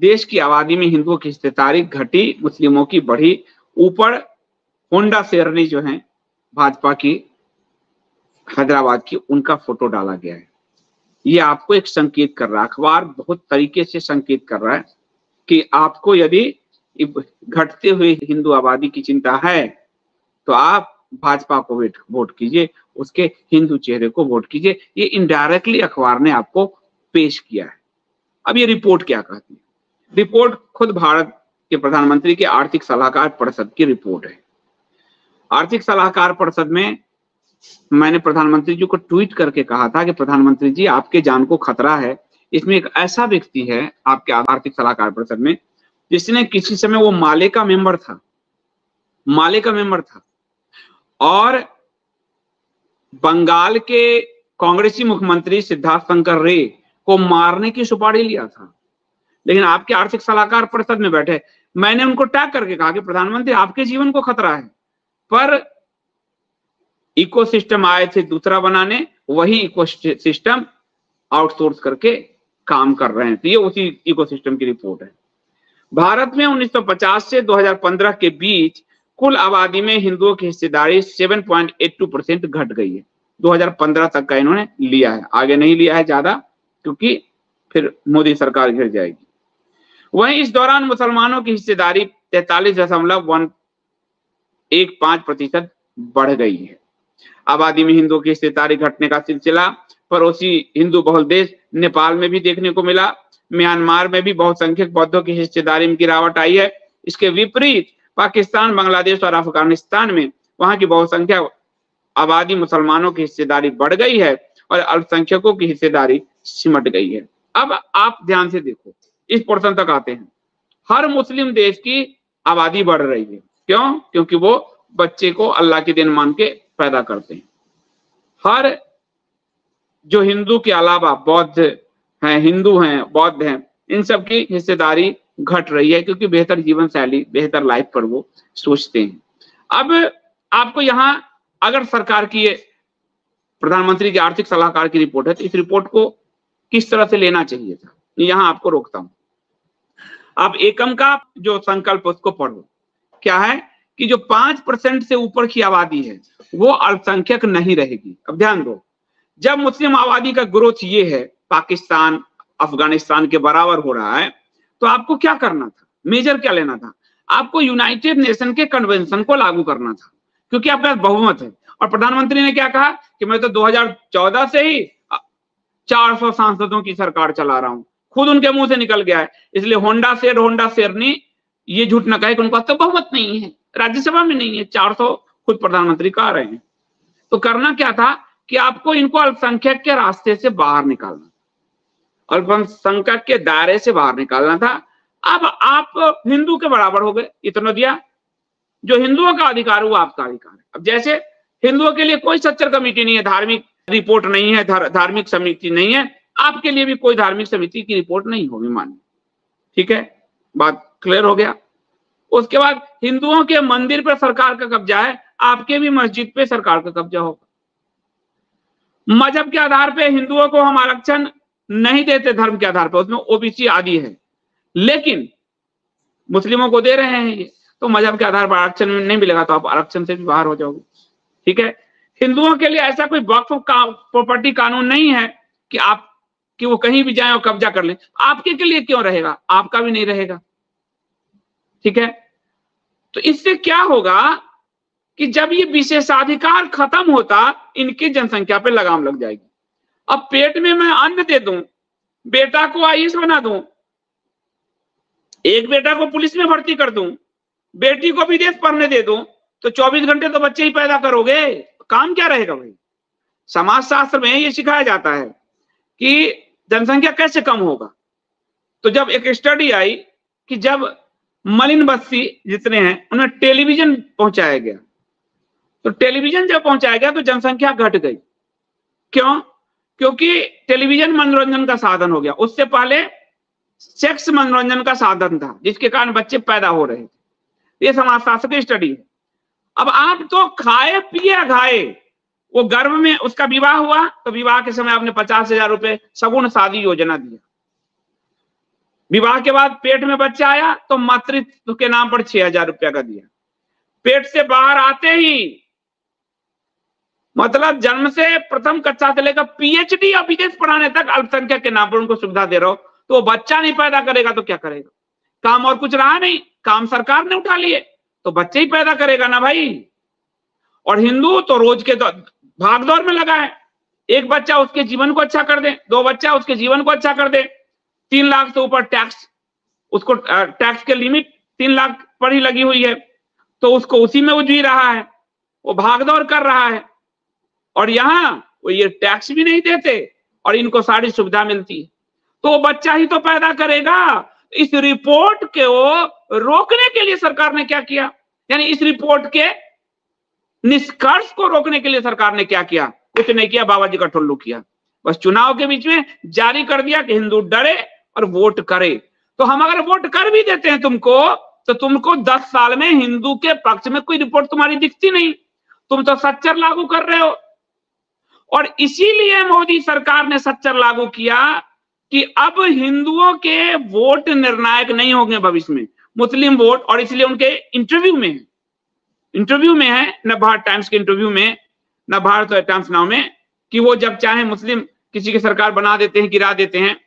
देश की आबादी में हिंदुओं की हिस्सेदारी घटी, मुस्लिमों की बढ़ी। ऊपर होंडा शेरनी जो है भाजपा की हैदराबाद की, उनका फोटो डाला गया है। ये आपको एक संकेत कर रहा है, अखबार बहुत तरीके से संकेत कर रहा है कि आपको यदि घटते हुए हिंदू आबादी की चिंता है तो आप भाजपा को वोट कीजिए, उसके हिंदू चेहरे को वोट कीजिए। ये इनडायरेक्टली अखबार ने आपको पेश किया है। अब ये रिपोर्ट क्या कहती है? रिपोर्ट खुद भारत के प्रधानमंत्री के आर्थिक सलाहकार परिषद की रिपोर्ट है। आर्थिक सलाहकार परिषद में मैंने प्रधानमंत्री जी को ट्वीट करके कहा था कि प्रधानमंत्री जी, आपके जान को खतरा है। इसमें एक ऐसा व्यक्ति है आपके आर्थिक सलाहकार परिषद में जिसने किसी समय वो माले का मेंबर था और बंगाल के कांग्रेसी मुख्यमंत्री सिद्धार्थ शंकर रे को मारने की सुपारी लिया था। लेकिन आपके आर्थिक सलाहकार परिषद में बैठे, मैंने उनको टैग करके कहा कि प्रधानमंत्री, आपके जीवन को खतरा है, पर इकोसिस्टम आए थे दूसरा बनाने, वही इकोसिस्टम आउटसोर्स करके काम कर रहे हैं। तो ये उसी इकोसिस्टम की रिपोर्ट है। भारत में 1950 से 2015 के बीच कुल आबादी में हिंदुओं की हिस्सेदारी 7.82% घट गई है। 2015 तक का इन्होंने लिया है, आगे नहीं लिया है ज्यादा, क्योंकि फिर मोदी सरकार घिर जाएगी। वहीं इस दौरान मुसलमानों की हिस्सेदारी 43.15% बढ़ गई है। आबादी में हिंदुओं की हिस्सेदारी घटने का सिलसिला पड़ोसी हिंदू बहुल देश नेपाल में भी देखने को मिला। म्यांमार में भी बहुसंख्यक बौद्धों की हिस्सेदारी में गिरावट आई है। इसके विपरीत पाकिस्तान, बांग्लादेश और अफगानिस्तान में वहां की बहुसंख्यक आबादी मुसलमानों की हिस्सेदारी बढ़ गई है और अल्पसंख्यकों की हिस्सेदारी सिमट गई है। अब आप ध्यान से देखो, इस पोर्शन तक आते हैं। हर मुस्लिम देश की आबादी बढ़ रही है। क्यों? क्योंकि वो बच्चे को अल्लाह की देन मान के पैदा करते हैं। हर जो हिंदू के अलावा बौद्ध हैं, हिंदू हैं, बौद्ध हैं, इन सब की हिस्सेदारी घट रही है, क्योंकि बेहतर जीवन शैली, बेहतर लाइफ पर वो सोचते हैं। अब आपको यहां अगर सरकार की, प्रधानमंत्री के आर्थिक सलाहकार की रिपोर्ट है, तो इस रिपोर्ट को किस तरह से लेना चाहिए था, यहां आपको रोकता हूं। आप एकम का जो संकल्प उसको पढ़ो। क्या है कि जो 5% से ऊपर की आबादी है वो अल्पसंख्यक नहीं रहेगी। अब ध्यान दो, जब मुस्लिम आबादी का ग्रोथ ये है, पाकिस्तान, अफगानिस्तान के बराबर हो रहा है, तो आपको क्या करना था? मेजर क्या लेना था? आपको यूनाइटेड नेशन के कन्वेंशन को लागू करना था, क्योंकि आपके पास बहुमत है। और प्रधानमंत्री ने क्या कहा कि मैं तो 2014 से ही 400 सांसदों की सरकार चला रहा हूं। खुद उनके मुंह से निकल गया है। इसलिए होंडा शेरनी ये झूठ न कहे कि उनके पास तो बहुमत नहीं है, राज्यसभा में नहीं है, 400 खुद प्रधानमंत्री कह रहे हैं। तो करना क्या था कि आपको इनको अल्पसंख्यक के रास्ते से बाहर निकालना, अल्पसंख्यक के दायरे से बाहर निकालना था। अब आप हिंदू के बराबर हो गए, इतना दिया। जो हिंदुओं का अधिकार है वो आपका अधिकार है। अब जैसे हिंदुओं के लिए कोई सच्चर कमेटी नहीं है, धार्मिक रिपोर्ट नहीं है, धार्मिक समिति नहीं है, आपके लिए भी कोई धार्मिक समिति की रिपोर्ट नहीं होगी मान्य। ठीक है, बात क्लियर हो गया। उसके बाद हिंदुओं के मंदिर पर सरकार का कब्जा है, आपके भी मस्जिद पे सरकार का कब्जा होगा। मजहब के आधार पे हिंदुओं को हम आरक्षण नहीं देते, धर्म के आधार पर, उसमें ओबीसी आदि है, लेकिन मुस्लिमों को दे रहे हैं ये। तो मजहब के आधार पर आरक्षण नहीं मिलेगा तो आप आरक्षण से भी बाहर हो जाओगे। ठीक है, हिंदुओं के लिए ऐसा कोई वक्फ प्रॉपर्टी कानून नहीं है कि वो कहीं भी जाएं और कब्जा कर लें। आपके के लिए क्यों रहेगा? आपका भी नहीं रहेगा। ठीक है, तो इससे क्या होगा कि जब ये विशेषाधिकार खत्म होता, इनकी जनसंख्या पे लगाम लग जाएगी। अब पेट में मैं अन्न दे दूं, बेटा को आईएएस बना दूं, एक बेटा को पुलिस में भर्ती कर दूं, बेटी को विदेश पढ़ने दे दूं, तो 24 घंटे तो बच्चे ही पैदा करोगे, काम क्या रहेगा भाई? समाजशास्त्र में ये सिखाया जाता है कि जनसंख्या कैसे कम होगा। तो जब एक स्टडी आई कि जब मलिन बस्ती जितने हैं उन्हें टेलीविजन पहुंचाया गया, तो टेलीविजन जब पहुंचाया गया तो जनसंख्या घट गई। क्यों? क्योंकि टेलीविजन मनोरंजन का साधन हो गया। उससे पहले सेक्स मनोरंजन का साधन था, जिसके कारण बच्चे पैदा हो रहे थे। ये समाजशास्त्र की स्टडी है। अब आप तो खाए पिए घाए, वो गर्भ में उसका विवाह हुआ तो विवाह के समय आपने 50,000 रुपए सगुन शादी योजना दिया। विवाह के बाद पेट में बच्चा आया तो मातृत्व के नाम पर 6,000 रुपया का दिया। पेट से बाहर आते ही, मतलब जन्म से प्रथम कक्षा से लेकर PhD या विदेश पढ़ाने तक अल्पसंख्यक के नाम पर उनको सुविधा दे रहे हो। तो वो बच्चा नहीं पैदा करेगा तो क्या करेगा? काम और कुछ रहा नहीं, काम सरकार ने उठा लिए, तो बच्चे ही पैदा करेगा ना भाई। और हिंदू तो रोज के भागदौड़ में लगा है, एक बच्चा उसके जीवन को अच्छा कर दे, 2 बच्चा उसके जीवन को अच्छा कर दे, 3 लाख से ऊपर टैक्स, उसको टैक्स के लिमिट 3 लाख पर ही लगी हुई है, तो उसको उसी में उलझ रहा है, वो भागदौड़ कर रहा है। और यहाँ वो ये टैक्स भी नहीं देते और इनको सारी सुविधा मिलती है, तो बच्चा ही तो पैदा करेगा। इस रिपोर्ट को रोकने के लिए सरकार ने क्या किया, यानी इस रिपोर्ट के निष्कर्ष को रोकने के लिए सरकार ने क्या किया? कुछ नहीं किया, बाबा जी का ठुल्लू किया। बस चुनाव के बीच में जारी कर दिया कि हिंदू डरे और वोट करे। तो हम अगर वोट कर भी देते हैं तुमको, तो तुमको 10 साल में हिंदू के पक्ष में कोई रिपोर्ट तुम्हारी दिखती नहीं, तुम तो सच्चर लागू कर रहे हो। और इसीलिए मोदी सरकार ने सच्चर लागू किया कि अब हिंदुओं के वोट निर्णायक नहीं होंगे भविष्य में, मुस्लिम वोट। और इसलिए उनके इंटरव्यू में है नवभारत टाइम्स के इंटरव्यू में, नवभारत टाइम्स नाउ में, कि वो जब चाहे मुस्लिम किसी की सरकार बना देते हैं, गिरा देते हैं।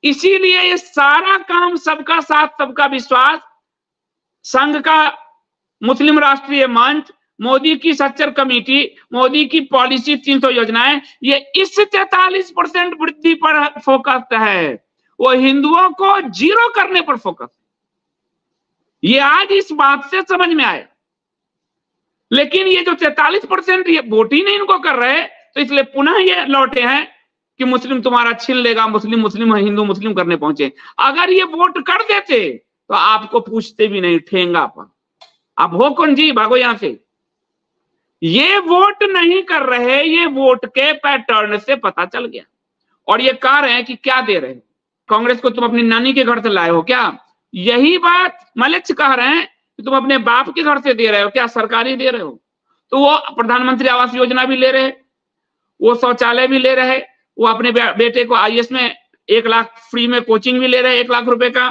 इसीलिए ये सारा काम सबका साथ सबका विश्वास, संघ का मुस्लिम राष्ट्रीय मंच, मोदी की सच्चर कमेटी, मोदी की पॉलिसी 300 योजनाएं, ये इस 43% वृद्धि पर फोकस है। वो हिंदुओं को 0 करने पर फोकस। ये आज इस बात से समझ में आया। लेकिन ये जो 43% ये वोट ही नहीं इनको कर रहे, तो इसलिए पुनः ये लौटे हैं कि मुस्लिम तुम्हारा छीन लेगा, मुस्लिम मुस्लिम हिंदू मुस्लिम करने पहुंचे। अगर ये वोट कर देते तो आपको पूछते भी नहीं, ठेंगा पर आप हो कौन जी, भागो यहां से। ये वोट नहीं कर रहे, ये वोट के पैटर्न से पता चल गया। और ये कह रहे हैं कि क्या दे रहे हो कांग्रेस को, तुम अपनी नानी के घर से लाए हो क्या? यही बात मलेच्छ कह रहे हैं कि तुम अपने बाप के घर से दे रहे हो क्या, सरकारी दे रहे हो। तो वो प्रधानमंत्री आवास योजना भी ले रहे, वो शौचालय भी ले रहे, वो अपने बेटे को IAS में 1 लाख फ्री में कोचिंग भी ले रहे, 1 लाख रुपए का,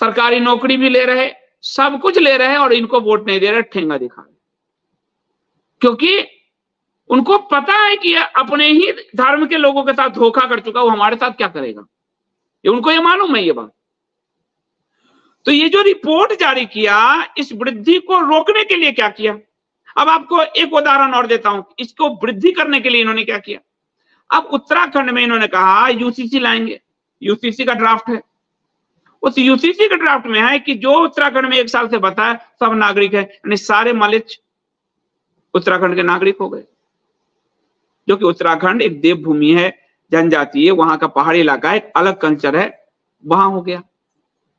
सरकारी नौकरी भी ले रहे, सब कुछ ले रहे, और इनको वोट नहीं दे रहे, ठेंगा दिखा रहे। क्योंकि उनको पता है कि अपने ही धर्म के लोगों के साथ धोखा कर चुका, वो हमारे साथ क्या करेगा, ये उनको ये मालूम है ये बात। तो ये जो रिपोर्ट जारी किया, इस वृद्धि को रोकने के लिए क्या किया? अब आपको एक उदाहरण और देता हूं, इसको वृद्धि करने के लिए इन्होंने क्या किया। अब उत्तराखंड में इन्होंने कहा UCC लाएंगे, UCC का ड्राफ्ट है। उस UCC के ड्राफ्ट में है कि जो उत्तराखंड में 1 साल से बता है सब नागरिक है, यानी सारे मलेच्छ उत्तराखंड के नागरिक हो गए। जो कि उत्तराखंड एक देवभूमि है, जनजाति है, वहां का पहाड़ी इलाका है, एक अलग कल्चर है, वहां हो गया।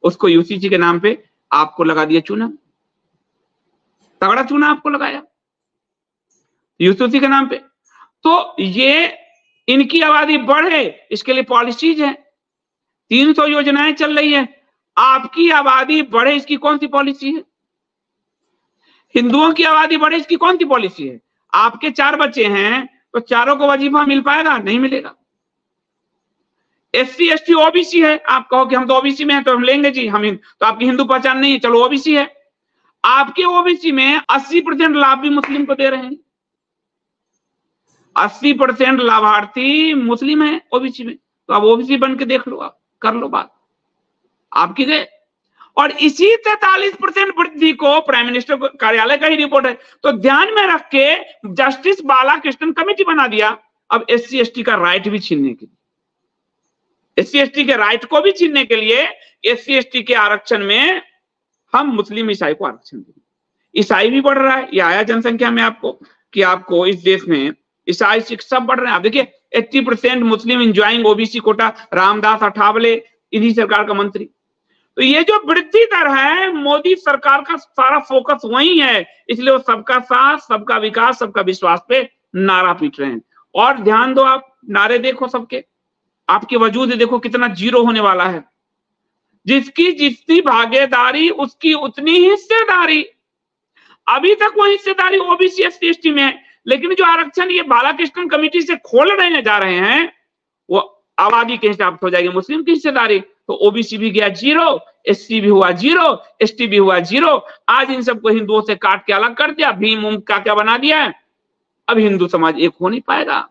उसको UCC के नाम पे आपको लगा दिया चूना, तगड़ा चूना आपको लगाया UCC के नाम पे। तो ये इनकी आबादी बढ़े, इसके लिए पॉलिसीज है, 300 योजनाएं चल रही है। आपकी आबादी बढ़े, इसकी कौन सी पॉलिसी है? हिंदुओं की आबादी बढ़े, इसकी कौन सी पॉलिसी है? आपके 4 बच्चे हैं तो चारों को वजीफा मिल पाएगा? नहीं मिलेगा। SC ST OBC है, आप कहो कि हम तो OBC में हैं तो हम लेंगे जी, हम तो आपकी हिंदू पहचान नहीं है, चलो OBC है। आपके OBC में 80% लाभ भी मुस्लिम को दे रहे हैं, 80% लाभार्थी मुस्लिम है OBC में, तो आप OBC बन के देख लो, आप कर लो बात, आपकी गए। और इसी 43% वृद्धि को प्राइम मिनिस्टर कार्यालय का ही रिपोर्ट है, तो ध्यान में रख के जस्टिस बालाकृष्णन कमेटी बना दिया अब SC ST का राइट भी छीनने के लिए। SC ST के राइट को भी छीनने के लिए SC ST के आरक्षण में हम मुस्लिम ईसाई को आरक्षण देंगे। ईसाई भी बढ़ रहा है, ये आया जनसंख्या में आपको कि आपको इस देश में ईसाई सिख सब बढ़ रहे हैं। आप देखिए 80% मुस्लिम इंजॉइंग OBC कोटा, रामदास अठावले इन्हीं सरकार का मंत्री। तो ये जो वृद्धि दर है, मोदी सरकार का सारा फोकस वही है, इसलिए वो सबका साथ, सबका विकास, सबका विश्वास पे नारा पीट रहे हैं। और ध्यान दो, आप नारे देखो सबके, आपके वजूद देखो कितना 0 होने वाला है। जिसकी जितनी भागीदारी उसकी उतनी हिस्सेदारी। अभी तक वो हिस्सेदारी OBC SC ST में है, लेकिन जो आरक्षण ये बालाकृष्णन कमेटी से खोल रहे जा रहे हैं, वो आबादी के हिसाब से हो जाएगी, मुस्लिम की हिस्सेदारी। तो ओबीसी भी गया 0, एससी भी हुआ 0, एसटी भी हुआ 0। आज इन सबको हिंदुओं से काट के अलग कर दिया, भीम उम क्या क्या बना दिया है। अब हिंदू समाज एक हो नहीं पाएगा,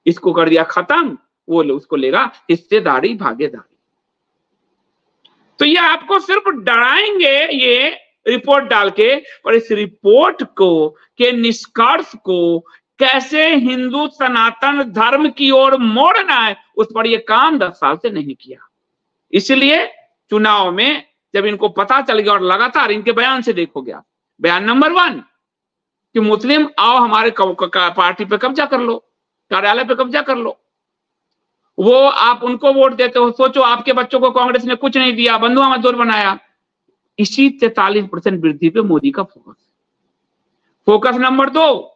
इसको कर दिया खत्म, वो उसको लेगा हिस्सेदारी भागीदारी। तो ये आपको सिर्फ डराएंगे ये रिपोर्ट डाल के, और इस रिपोर्ट को के निष्कर्ष को कैसे हिंदू सनातन धर्म की ओर मोड़ना है, उस पर ये काम 10 साल से नहीं किया। इसलिए चुनाव में जब इनको पता चल गया, और लगातार इनके बयान से देखोगे आप, बयान नंबर 1 कि मुस्लिम आओ हमारे पार्टी पे कब्जा कर लो, कार्यालय पे कब्जा कर लो, वो आप उनको वोट देते हो। सोचो आपके बच्चों को कांग्रेस ने कुछ नहीं दिया, बंधुआ मजदूर बनाया। इसी 43% वृद्धि पे मोदी का फोकस नंबर 2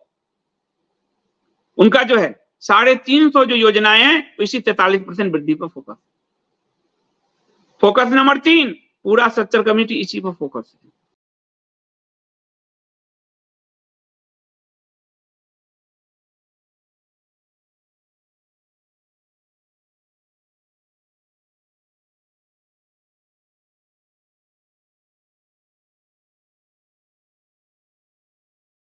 उनका जो है 350 जो योजनाएं हैं, इसी 43% वृद्धि पर फोकस नंबर 3 पूरा स्ट्रक्चर कमेटी इसी पर फोकस है।